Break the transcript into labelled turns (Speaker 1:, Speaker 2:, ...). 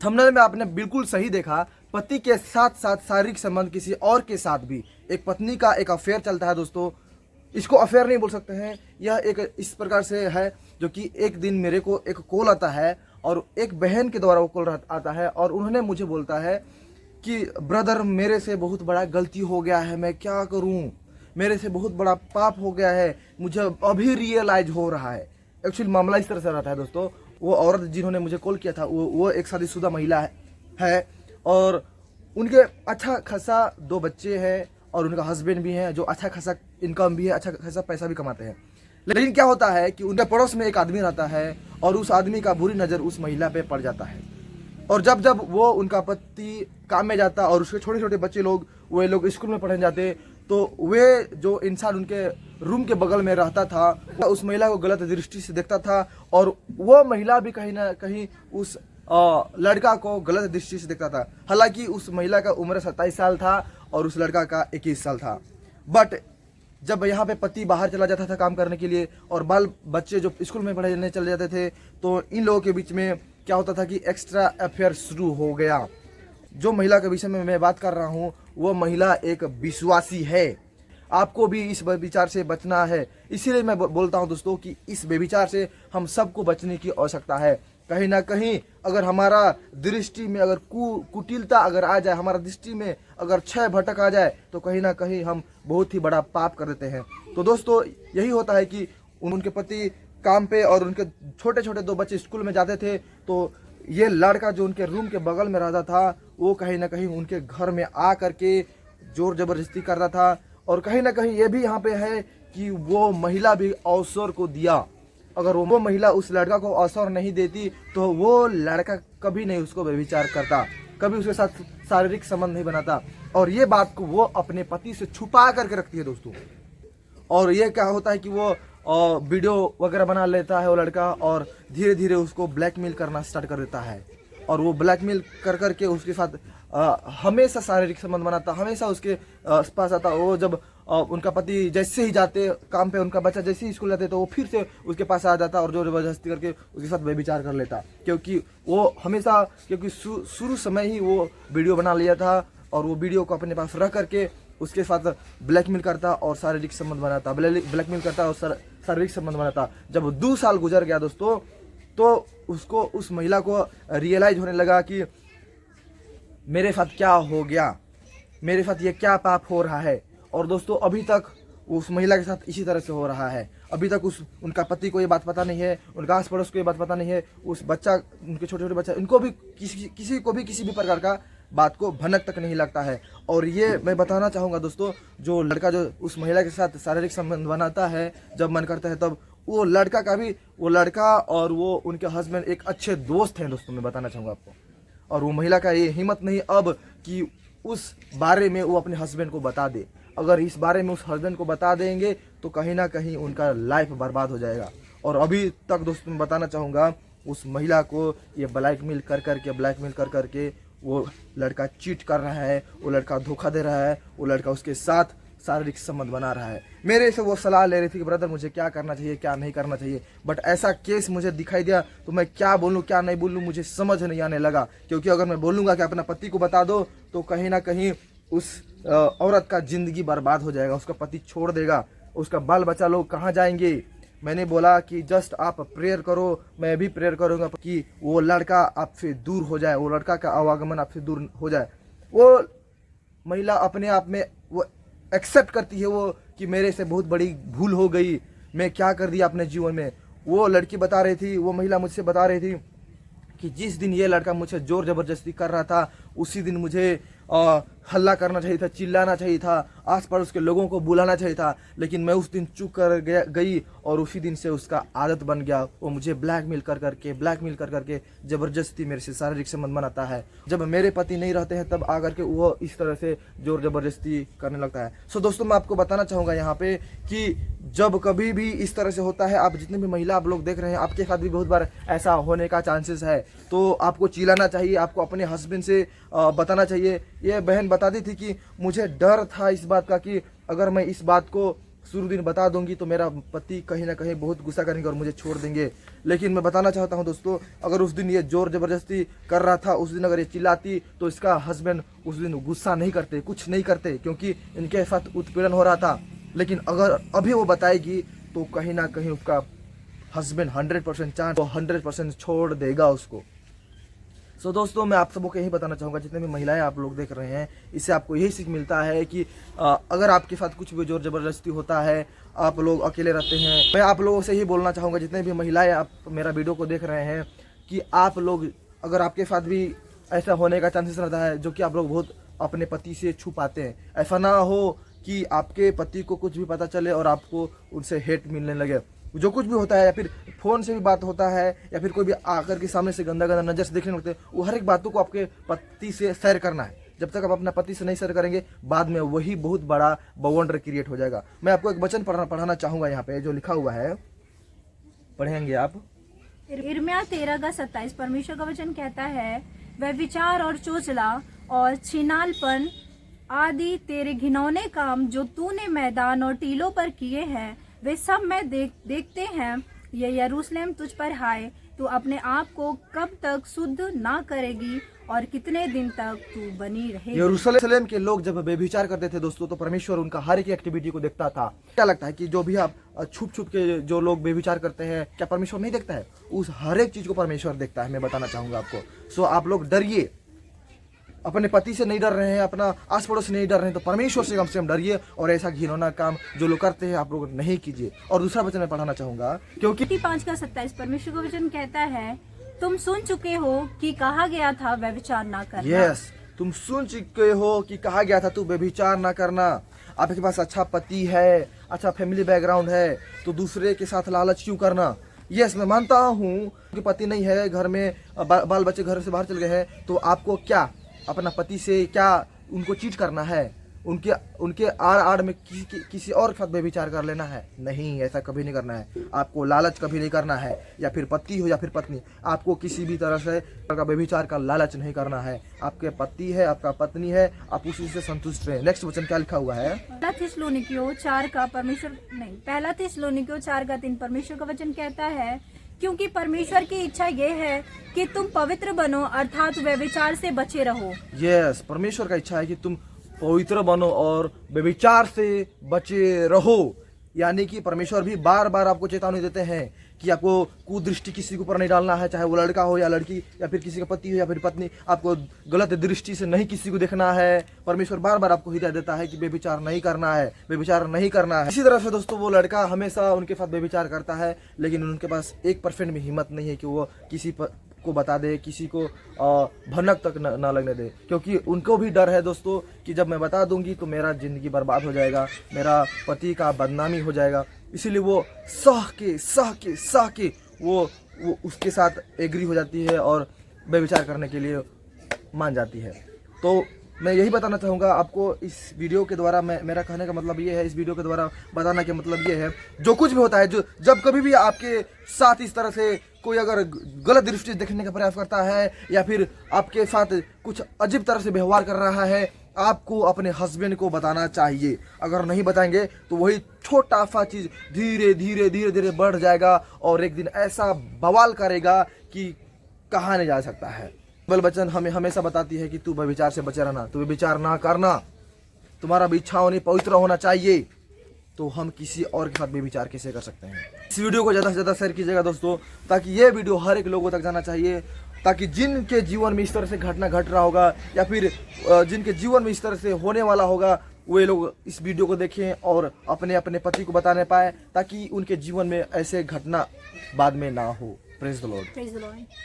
Speaker 1: Thumbnail में आपने बिल्कुल सही देखा, पति के साथ साथ शारीरिक संबंध किसी और के साथ भी एक पत्नी का एक अफेयर चलता है दोस्तों। इसको अफेयर नहीं बोल सकते हैं, यह एक इस प्रकार से है जो कि एक दिन मेरे को एक कॉल आता है और एक बहन के द्वारा वो कॉल आता है और उन्होंने मुझे बोलता है कि ब्रदर मेरे से बहुत बड़ा गलती हो गया है, मैं क्या करूं, मेरे से बहुत बड़ा पाप हो गया है, मुझे अभी रियलाइज हो रहा है। एक्चुअली मामला इस तरह से रहता है दोस्तों। वो औरत जिन्होंने मुझे कॉल किया था वो एक शादीशुदा महिला है और उनके अच्छा खासा 2 बच्चे हैं और उनका हस्बैंड भी है जो अच्छा खासा इनकम भी है, अच्छा खासा पैसा भी कमाते हैं। लेकिन क्या होता है कि उनके पड़ोस में एक आदमी रहता है और उस आदमी का बुरी नज़र उस महिला पे पड़ जाता है। और जब जब वो उनका पति काम में जाता और उसके छोटे छोटे बच्चे लोग वे लोग स्कूल में पढ़ने जाते तो वे जो इंसान उनके रूम के बगल में रहता था उस महिला को गलत दृष्टि से देखता था और वो महिला भी कहीं ना कहीं उस लड़का को गलत दृष्टि से देखता था। हालांकि उस महिला का उम्र 27 साल था और उस लड़का का 21 साल था। बट जब यहाँ पे पति बाहर चला जाता था काम करने के लिए और बाल बच्चे जो स्कूल में पढ़ने चले जाते थे तो इन लोगों के बीच में क्या होता था कि एक्स्ट्रा अफेयर शुरू हो गया। जो महिला के विषय में मैं बात कर रहा हूँ वो महिला एक विश्वासी है। आपको भी इस व्यभिचार से बचना है। इसीलिए मैं बोलता हूँ दोस्तों कि इस व्यभिचार से हम सबको बचने की आवश्यकता है। कहीं ना कहीं अगर हमारा दृष्टि में अगर कुटिलता अगर आ जाए, हमारा दृष्टि में अगर क्षय भटक आ जाए तो कहीं ना कहीं हम बहुत ही बड़ा पाप कर देते हैं। तो दोस्तों यही होता है कि उनके पति काम पे और उनके छोटे छोटे 2 बच्चे स्कूल में जाते थे तो ये लड़का जो उनके रूम के बगल में रहता था वो कहीं ना कहीं उनके घर में आ करके जोर जबरदस्ती कर रहा था। और कहीं ना कहीं ये भी यहाँ पे है कि वो महिला भी अवसर को दिया। अगर वो महिला उस लड़का को अवसर नहीं देती तो वो लड़का कभी नहीं उसको व्यभिचार करता, कभी उसके साथ शारीरिक संबंध नहीं बनाता। और ये बात को वो अपने पति से छुपा करके रखती है दोस्तों। और ये क्या होता है कि वो वीडियो वगैरह बना लेता है वो लड़का और धीरे धीरे उसको ब्लैकमेल करना स्टार्ट कर देता है और वो ब्लैकमेल कर करके उसके साथ हमेशा शारीरिक संबंध बनाता, हमेशा उसके पास आता। वो जब उनका पति जैसे ही जाते काम पे, उनका बच्चा जैसे ही स्कूल जाते तो वो फिर से उसके पास आ जाता और जोर जबरदस्ती करके उसके साथ व्यभिचार कर लेता। क्योंकि वो हमेशा शुरू समय ही वो वीडियो बना लिया था और वो वीडियो को अपने पास रख करके उसके साथ ब्लैकमेल करता और शारीरिक संबंध बनाता, ब्लैकमेल करता और शारीरिक संबंध बनाता। जब 2 साल गुजर गया दोस्तों तो उसको उस महिला को रियलाइज होने लगा कि मेरे साथ क्या हो गया, मेरे साथ ये क्या पाप हो रहा है। और दोस्तों अभी तक उस महिला के साथ इसी तरह से हो रहा है। अभी तक उनका पति को ये बात पता नहीं है, उनका आस पड़ोस को ये बात पता नहीं है, उस बच्चा, उनके छोटे छोटे बच्चा, इनको भी किसी को भी किसी भी प्रकार का बात को भनक तक नहीं लगता है। और ये मैं बताना चाहूँगा दोस्तों, जो लड़का जो उस महिला के साथ शारीरिक संबंध बनाता है जब मन करता है तब, वो लड़का और वो उनके हस्बैंड एक अच्छे दोस्त हैं दोस्तों, मैं बताना चाहूँगा आपको। और वो महिला का ये हिम्मत नहीं अब कि उस बारे में वो अपने हस्बैंड को बता दे। अगर इस बारे में उस हस्बैंड को बता देंगे तो कहीं ना कहीं उनका लाइफ बर्बाद हो जाएगा। और अभी तक दोस्तों मैं बताना चाहूँगा उस महिला को ये ब्लैकमेल कर करके वो लड़का चीट कर रहा है, वो लड़का धोखा दे रहा है, वो लड़का उसके साथ शारीरिक संबंध बना रहा है। मेरे से वो सलाह ले रही थी कि ब्रदर मुझे क्या करना चाहिए, क्या नहीं करना चाहिए। बट ऐसा केस मुझे दिखाई दिया तो मैं क्या बोलूँ क्या नहीं बोलूँ मुझे समझ नहीं आने लगा। क्योंकि अगर मैं बोलूँगा कि अपना पति को बता दो तो कहीं ना कहीं उस औरत का ज़िंदगी बर्बाद हो जाएगा, उसका पति छोड़ देगा, उसका बाल बच्चा लोग कहाँ जाएंगे। मैंने बोला कि जस्ट आप प्रेयर करो, मैं भी प्रेयर करूँगा कि वो लड़का आपसे दूर हो जाए, वो लड़का का आवागमन आपसे दूर हो जाए। वो महिला अपने आप में वो एक्सेप्ट करती है वो कि मेरे से बहुत बड़ी भूल हो गई, मैं क्या कर दिया अपने जीवन में। वो लड़की बता रही थी, वो महिला मुझसे बता रही थी कि जिस दिन ये लड़का मुझे जोर जबरदस्ती कर रहा था उसी दिन मुझे हल्ला करना चाहिए था, चिल्लाना चाहिए था, आस पड़ोस के लोगों को बुलाना चाहिए था। लेकिन मैं उस दिन चुप कर गई और उसी दिन से उसका आदत बन गया। वो मुझे ब्लैकमेल कर करके ज़बरदस्ती मेरे से शारीरिक संबंध बनाता है। जब मेरे पति नहीं रहते हैं तब आकर के वो इस तरह से जोर ज़बरदस्ती करने लगता है। सो दोस्तों मैं आपको बताना चाहूँगा यहाँ पे कि जब कभी भी इस तरह से होता है, आप जितने भी महिला आप लोग देख रहे हैं आपके साथ भी बहुत बार ऐसा होने का चांसेस है, तो आपको चिल्लाना चाहिए, आपको अपने हस्बैंड से बताना चाहिए। ये बहन बता दी थी कि मुझे डर था इस बात का कि अगर मैं इस बात को शुरू दिन बता दूंगी तो मेरा पति कहीं ना कहीं बहुत गुस्सा करेंगे और मुझे छोड़ देंगे। लेकिन मैं बताना चाहता हूं दोस्तों, अगर उस दिन ये जोर ज़बरदस्ती कर रहा था, उस दिन अगर ये चिल्लाती तो इसका हस्बैंड उस दिन गुस्सा नहीं करते, कुछ नहीं करते, क्योंकि इनके साथ उत्पीड़न हो रहा था। लेकिन अगर अभी वो बताएगी तो कहीं ना कहीं उसका हस्बैंड 100% चांस 100% छोड़ देगा उसको। सो दोस्तों, मैं आप सबको यही बताना चाहूँगा, जितने भी महिलाएं आप लोग देख रहे हैं, इससे आपको यही सीख मिलता है कि अगर आपके साथ कुछ भी जोर ज़बरदस्ती होता है, आप लोग अकेले रहते हैं, मैं आप लोगों से ही बोलना चाहूँगा, जितने भी महिलाएं आप मेरा वीडियो को देख रहे हैं, कि आप लोग अगर आपके साथ भी ऐसा होने का चांसेस रहता है जो कि आप लोग बहुत अपने पति से छुपाते हैं, ऐसा ना हो कि आपके पति को कुछ भी पता चले और आपको उनसे हेट मिलने लगे। जो कुछ भी होता है, या फिर फ़ोन से भी बात होता है, या फिर कोई भी आकर के सामने से गंदा गंदा नज़र से देखने लगते हैं, वो हर एक बातों को आपके पति से शेयर करना है। जब तक आप अपना पति से नहीं शेयर करेंगे, बाद में वही बहुत बड़ा बवंडर क्रिएट हो जाएगा। मैं आपको एक वचन पढ़ाना चाहूँगा, यहाँ पे जो लिखा हुआ है, पढ़ेंगे आप।
Speaker 2: यिर्मयाह 13:27 परमेश्वर का वचन कहता है, वह विचार और चोचला और छिनालपन आदि तेरे घिनौने काम जो तूने मैदान और टीलों पर किए हैं, वे सब मैं देखते हैं। ये यरूशलेम तुझ पर हाय, तू अपने आप को कब तक शुद्ध ना करेगी और कितने दिन तक तू बनी रहेगी।
Speaker 1: यरूशलेम के लोग जब व्यभिचार करते थे दोस्तों, तो परमेश्वर उनका हर एक एक्टिविटी को देखता था। क्या लगता है कि जो भी आप छुप छुप के जो लोग व्यभिचार करते हैं, क्या परमेश्वर नहीं देखता है? उस हर एक चीज को परमेश्वर देखता है, मैं बताना चाहूंगा आपको। सो आप लोग डरिए, अपने पति से नहीं डर रहे हैं, अपना आस पड़ोस से नहीं डर रहे हैं, तो परमेश्वर से कम से कम डरिए, और ऐसा घिनौना काम जो लोग करते हैं आप लोग नहीं कीजिए। और दूसरा वचन मैं पढ़ाना चाहूंगा, क्योंकि
Speaker 2: 5:27 परमेश्वर का वचन कहता है, तुम सुन चुके हो कि कहा गया था व्यभिचार ना करना।
Speaker 1: यस, तुम सुन चुके हो कि कहा गया था तू व्यभिचार ना करना। आपके पास अच्छा पति है, अच्छा फैमिली बैकग्राउंड है, तो दूसरे के साथ लालच क्यों करना? यस, मैं मानता हूँ कि पति नहीं है, घर में बाल बच्चे घर से बाहर चल गए हैं, तो आपको क्या अपना पति से क्या उनको चीट करना है? उनके आड़ में किसी और के साथ व्यभिचार कर लेना है? नहीं, ऐसा कभी नहीं करना है। आपको लालच कभी नहीं करना है, या फिर पति हो या फिर पत्नी, आपको किसी भी तरह से व्यभिचार का लालच नहीं करना है। आपके पति है, आपका पत्नी है, आप उसी से संतुष्ट रहे। नेक्स्ट वचन क्या लिखा हुआ है?
Speaker 2: पहला थिस्सलुनीकियों 4:3 परमेश्वर का वचन कहता है, क्योंकि परमेश्वर की इच्छा ये है कि तुम पवित्र बनो, अर्थात व्यभिचार से बचे रहो।
Speaker 1: यस, परमेश्वर का इच्छा है कि तुम पवित्र बनो और व्यभिचार से बचे रहो। यानी कि परमेश्वर भी बार बार आपको चेतावनी देते हैं कि आपको कुदृष्टि किसी के ऊपर नहीं डालना है, चाहे वो लड़का हो या लड़की, या फिर किसी का पति हो या फिर पत्नी, आपको गलत दृष्टि से नहीं किसी को देखना है। परमेश्वर बार बार आपको हिदायत देता है कि व्यभिचार नहीं करना है, व्यभिचार नहीं करना है। इसी तरह से दोस्तों, वो लड़का हमेशा उनके साथ व्यभिचार करता है, लेकिन उनके पास 1% भी हिम्मत नहीं है कि वो किसी को बता दे, किसी को भनक तक ना लगने दे, क्योंकि उनको भी डर है दोस्तों कि जब मैं बता दूंगी तो मेरा जिंदगी बर्बाद हो जाएगा, मेरा पति का बदनामी हो जाएगा। इसीलिए वो सह के वो उसके साथ एग्री हो जाती है और व्यभिचार करने के लिए मान जाती है। तो मैं यही बताना चाहूँगा आपको इस वीडियो के द्वारा। मेरा कहने का मतलब ये है, इस वीडियो के द्वारा बताना का मतलब ये है, जो कुछ भी होता है, जब कभी भी आपके साथ इस तरह से कोई अगर गलत दृष्टि से देखने का प्रयास करता है, या फिर आपके साथ कुछ अजीब तरह से व्यवहार कर रहा है, आपको अपने हस्बैंड को बताना चाहिए। अगर नहीं बताएंगे तो वही छोटा सा चीज़ धीरे धीरे बढ़ जाएगा, और एक दिन ऐसा बवाल करेगा कि कहा नहीं जा सकता है। बाइबल वचन हमें हमेशा बताती है कि तू व्यभिचार से बचे रहना, तू व्यभिचार ना करना, तुम्हारा इच्छाओं ने पवित्र होना चाहिए। तो हम किसी और के साथ व्यभिचार कैसे कर सकते हैं? इस वीडियो को ज़्यादा से ज़्यादा शेयर कीजिएगा दोस्तों, ताकि ये वीडियो हर एक लोगों तक जाना चाहिए, ताकि जिनके जीवन में इस तरह से घटना घट रहा होगा, या फिर जिनके जीवन में इस तरह से होने वाला होगा, वे लोग इस वीडियो को देखें और अपने अपने पति को बताने पाए, ताकि उनके जीवन में ऐसे घटना बाद में ना हो। Praise the Lord.